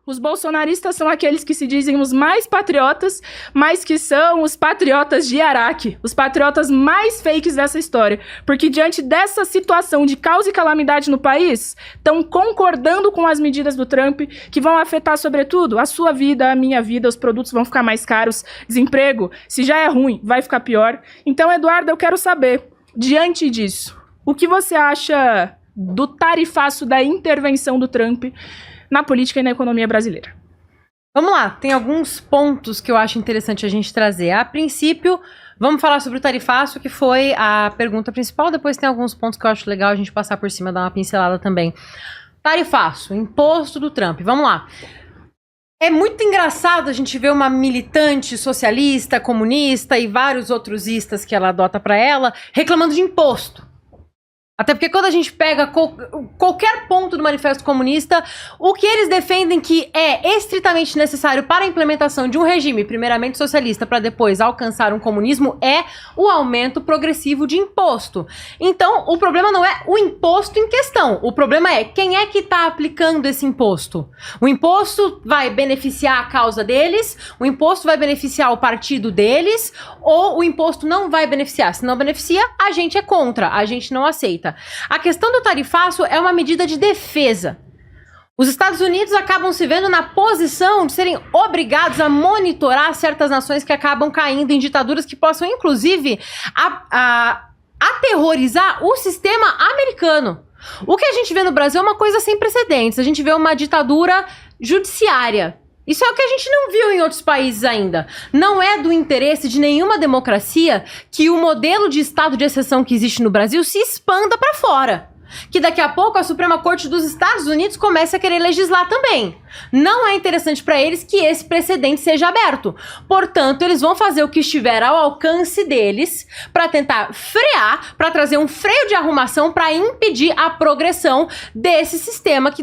Os bolsonaristas são aqueles que se dizem os mais patriotas, mas que são os patriotas de Araque, os patriotas mais fakes dessa história. Porque diante dessa situação de caos e calamidade no país, estão concordando com as medidas do Trump, que vão afetar, sobretudo, a sua vida, a minha vida, os produtos vão ficar mais caros, desemprego, se já é ruim, vai ficar pior. Então, Eduardo, eu quero saber, diante disso, o que você acha do tarifaço da intervenção do Trump na política e na economia brasileira? Vamos lá, tem alguns pontos que eu acho interessante a gente trazer. A princípio, vamos falar sobre o tarifaço, que foi a pergunta principal. Depois tem alguns pontos que eu acho legal a gente passar por cima, dar uma pincelada também. Tarifaço, imposto do Trump. Vamos lá. É muito engraçado a gente ver uma militante socialista, comunista e vários outros istas que ela adota para ela reclamando de imposto. Até porque quando a gente pega qualquer ponto do Manifesto Comunista, o que eles defendem que é estritamente necessário para a implementação de um regime, primeiramente socialista, para depois alcançar um comunismo, é o aumento progressivo de imposto. Então, o problema não é o imposto em questão, o problema é quem é que está aplicando esse imposto. O imposto vai beneficiar a causa deles, o imposto vai beneficiar o partido deles, ou o imposto não vai beneficiar. Se não beneficia, a gente é contra, a gente não aceita. A questão do tarifaço é uma medida de defesa. Os Estados Unidos acabam se vendo na posição de serem obrigados a monitorar certas nações que acabam caindo em ditaduras que possam, inclusive, aterrorizar o sistema americano. O que a gente vê no Brasil é uma coisa sem precedentes. A gente vê uma ditadura judiciária. Isso é o que a gente não viu em outros países ainda. Não é do interesse de nenhuma democracia que o modelo de estado de exceção que existe no Brasil se expanda para fora. Que daqui a pouco a Suprema Corte dos Estados Unidos comece a querer legislar também. Não é interessante para eles que esse precedente seja aberto. Portanto, eles vão fazer o que estiver ao alcance deles para tentar frear, para trazer um freio de arrumação para impedir a progressão desse sistema que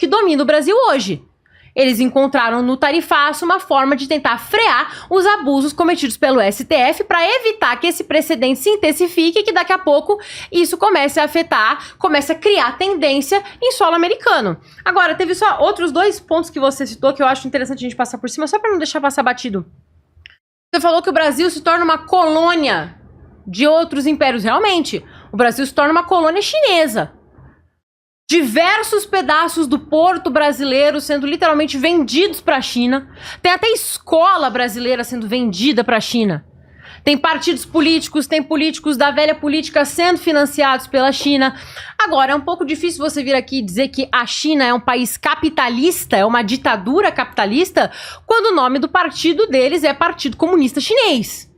domina o Brasil hoje. Eles encontraram no tarifaço uma forma de tentar frear os abusos cometidos pelo STF para evitar que esse precedente se intensifique e que daqui a pouco isso comece a afetar, comece a criar tendência em solo americano. Agora, teve só outros dois pontos que você citou que eu acho interessante a gente passar por cima, só para não deixar passar batido. Você falou que o Brasil se torna uma colônia de outros impérios. Realmente, o Brasil se torna uma colônia chinesa. Diversos pedaços do porto brasileiro sendo literalmente vendidos para a China. Tem até escola brasileira sendo vendida para a China. Tem partidos políticos, tem políticos da velha política sendo financiados pela China. Agora, é um pouco difícil você vir aqui e dizer que a China é um país capitalista, é uma ditadura capitalista, quando o nome do partido deles é Partido Comunista Chinês.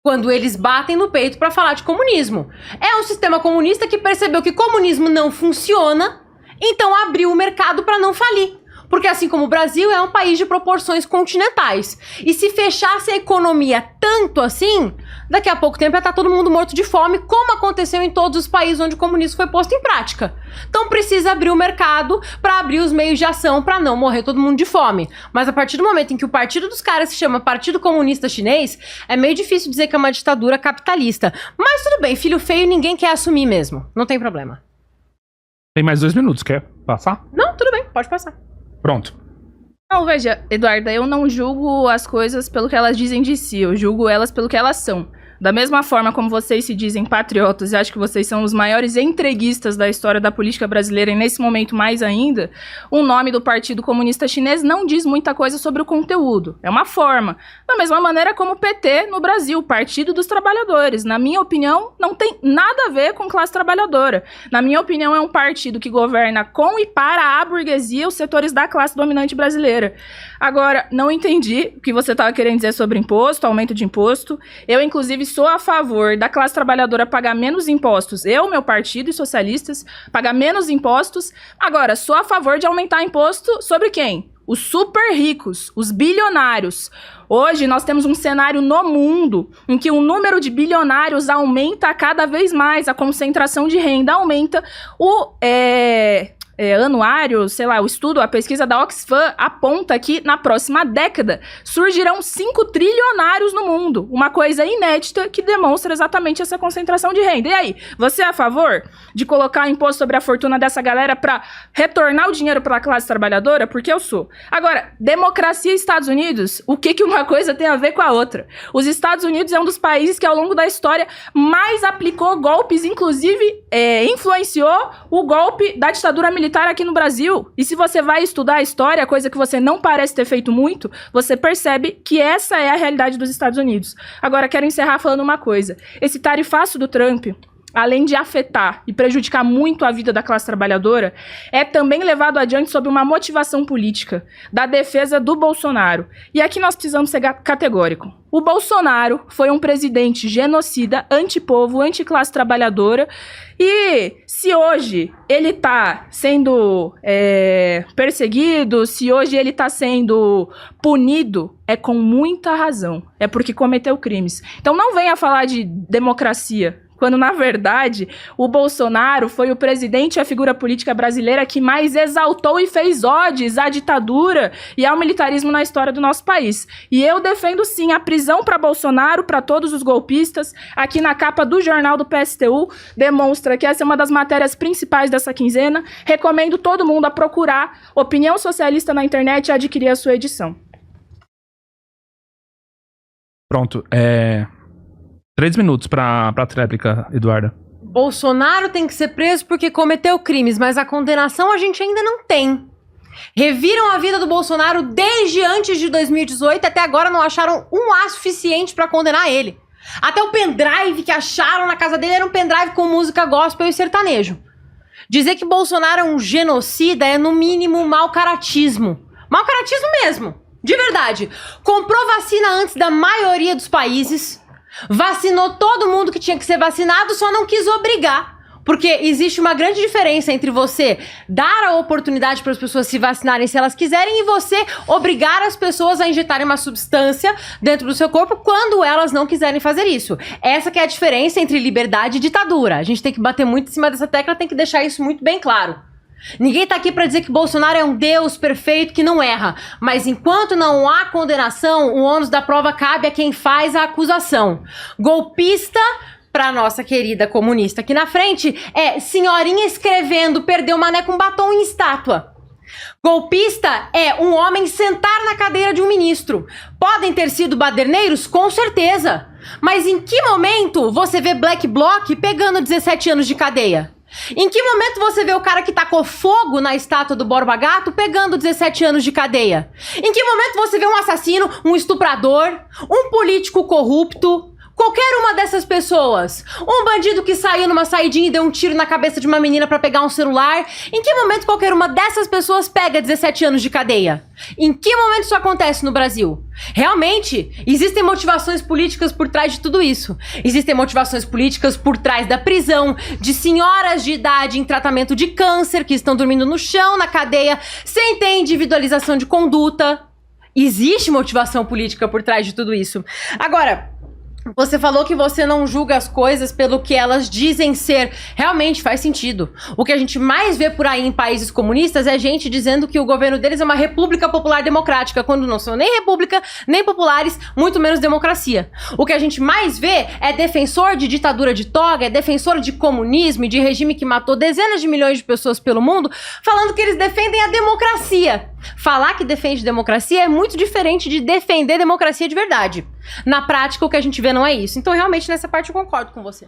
Quando eles batem no peito para falar de comunismo. É um sistema comunista que percebeu que comunismo não funciona, então abriu o mercado para não falir. Porque assim como o Brasil é um país de proporções continentais. E se fechasse a economia tanto assim, daqui a pouco tempo ia estar todo mundo morto de fome, como aconteceu em todos os países onde o comunismo foi posto em prática. Então precisa abrir o mercado para abrir os meios de ação para não morrer todo mundo de fome. Mas a partir do momento em que o partido dos caras se chama Partido Comunista Chinês, é meio difícil dizer que é uma ditadura capitalista. Mas tudo bem, filho feio ninguém quer assumir mesmo. Não tem problema. Tem mais 2 minutos, quer passar? Não, tudo bem, pode passar. Pronto. Não, veja, Eduarda, eu não julgo as coisas pelo que elas dizem de si, eu julgo elas pelo que elas são. Da mesma forma como vocês se dizem patriotas e acho que vocês são os maiores entreguistas da história da política brasileira e nesse momento mais ainda, o nome do Partido Comunista Chinês não diz muita coisa sobre o conteúdo. É uma forma. Da mesma maneira como o PT no Brasil, Partido dos Trabalhadores. Na minha opinião, não tem nada a ver com classe trabalhadora. Na minha opinião, é um partido que governa com e para a burguesia os setores da classe dominante brasileira. Agora, não entendi o que você estava querendo dizer sobre imposto, aumento de imposto. Eu, inclusive, sou a favor da classe trabalhadora pagar menos impostos. Eu, meu partido e socialistas, pagar menos impostos. Agora, sou a favor de aumentar imposto sobre quem? Os super ricos, os bilionários. Hoje, nós temos um cenário no mundo em que o número de bilionários aumenta cada vez mais, a concentração de renda aumenta, anuário, sei lá, o estudo, a pesquisa da Oxfam aponta que na próxima década surgirão 5 trilionários no mundo. Uma coisa inédita que demonstra exatamente essa concentração de renda. E aí, você é a favor de colocar imposto sobre a fortuna dessa galera para retornar o dinheiro para a classe trabalhadora? Porque eu sou. Agora, democracia e Estados Unidos, o que uma coisa tem a ver com a outra? Os Estados Unidos é um dos países que ao longo da história mais aplicou golpes, inclusive influenciou o golpe da ditadura militar aqui no Brasil. E se você vai estudar a história, coisa que você não parece ter feito muito, você percebe que essa é a realidade dos Estados Unidos. Agora, quero encerrar falando uma coisa. Esse tarifaço do Trump, além de afetar e prejudicar muito a vida da classe trabalhadora, é também levado adiante sob uma motivação política da defesa do Bolsonaro. E aqui nós precisamos ser categórico. O Bolsonaro foi um presidente genocida, antipovo, anticlasse trabalhadora, e se hoje ele está sendo perseguido, se hoje ele está sendo punido, é com muita razão. É porque cometeu crimes. Então não venha falar de democracia, quando, na verdade, o Bolsonaro foi o presidente e a figura política brasileira que mais exaltou e fez odes à ditadura e ao militarismo na história do nosso país. E eu defendo, sim, a prisão para Bolsonaro, para todos os golpistas. Aqui na capa do jornal do PSTU, demonstra que essa é uma das matérias principais dessa quinzena. Recomendo todo mundo a procurar Opinião Socialista na internet e adquirir a sua edição. Pronto, 3 minutos pra tréplica, Eduarda. Bolsonaro tem que ser preso porque cometeu crimes, mas a condenação a gente ainda não tem. Reviram a vida do Bolsonaro desde antes de 2018, até agora não acharam um A suficiente pra condenar ele. Até o pendrive que acharam na casa dele era um pendrive com música gospel e sertanejo. Dizer que Bolsonaro é um genocida é, no mínimo, mau caratismo. Mau caratismo mesmo, de verdade. Comprou vacina antes da maioria dos países, vacinou todo mundo que tinha que ser vacinado, só não quis obrigar. Porque existe uma grande diferença entre você dar a oportunidade para as pessoas se vacinarem se elas quiserem e você obrigar as pessoas a injetarem uma substância dentro do seu corpo quando elas não quiserem fazer isso. Essa que é a diferença entre liberdade e ditadura. A gente tem que bater muito em cima dessa tecla, tem que deixar isso muito bem claro. Ninguém tá aqui pra dizer que Bolsonaro é um Deus perfeito que não erra. Mas enquanto não há condenação, o ônus da prova cabe a quem faz a acusação. Golpista, pra nossa querida comunista aqui na frente, é senhorinha escrevendo perdeu mané com batom em estátua. Golpista é um homem sentar na cadeira de um ministro. Podem ter sido baderneiros? Com certeza. Mas em que momento você vê Black Bloc pegando 17 anos de cadeia? Em que momento você vê o cara que tacou fogo na estátua do Borba Gato pegando 17 anos de cadeia? Em que momento você vê um assassino, um estuprador, um político corrupto, qualquer uma dessas pessoas, um bandido que saiu numa saidinha e deu um tiro na cabeça de uma menina pra pegar um celular, em que momento qualquer uma dessas pessoas pega 17 anos de cadeia? Em que momento isso acontece no Brasil? Realmente, existem motivações políticas por trás de tudo isso. Existem motivações políticas por trás da prisão de senhoras de idade em tratamento de câncer que estão dormindo no chão, na cadeia, sem ter individualização de conduta. Existe motivação política por trás de tudo isso. Agora, você falou que você não julga as coisas pelo que elas dizem ser. Realmente faz sentido. O que a gente mais vê por aí em países comunistas é gente dizendo que o governo deles é uma república popular democrática, quando não são nem república, nem populares, muito menos democracia. O que a gente mais vê é defensor de ditadura de toga, é defensor de comunismo e de regime que matou dezenas de milhões de pessoas pelo mundo, falando que eles defendem a democracia. Falar que defende democracia é muito diferente de defender democracia de verdade. Na prática, o que a gente vê não é isso. Então, realmente, nessa parte eu concordo com você.